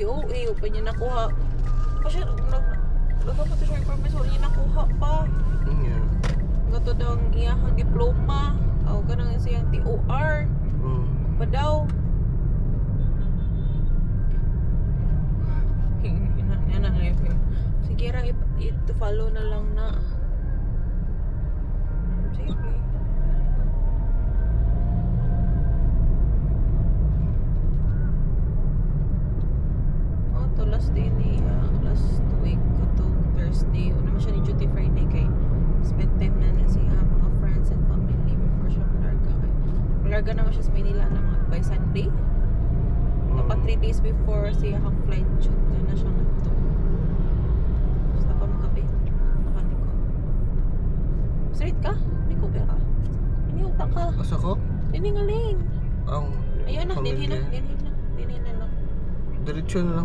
Iyo pa niya nakuha. Kasi nagkama to siya information niya nakuha pa. Yeah. Gato daw ang iyahang diploma. O kanang siyang TOR. Pa daw. Yan ang life. Sige ra i-follow na lang na. Sige. To last day ni last week to Thursday una man siya ni duty Friday kay spend time na siya mga friends and family before siya malarga naman siya sa Manila na mga by Sunday dapat 3 days before siya ang flight shoot na siya nagto basta pa makabi nakaliko straight ka? Hindi ko pera hindi utak ka Asa ko? hindi ngaling Ang ayun na pamilya. dinhin na lang Diretso na lang.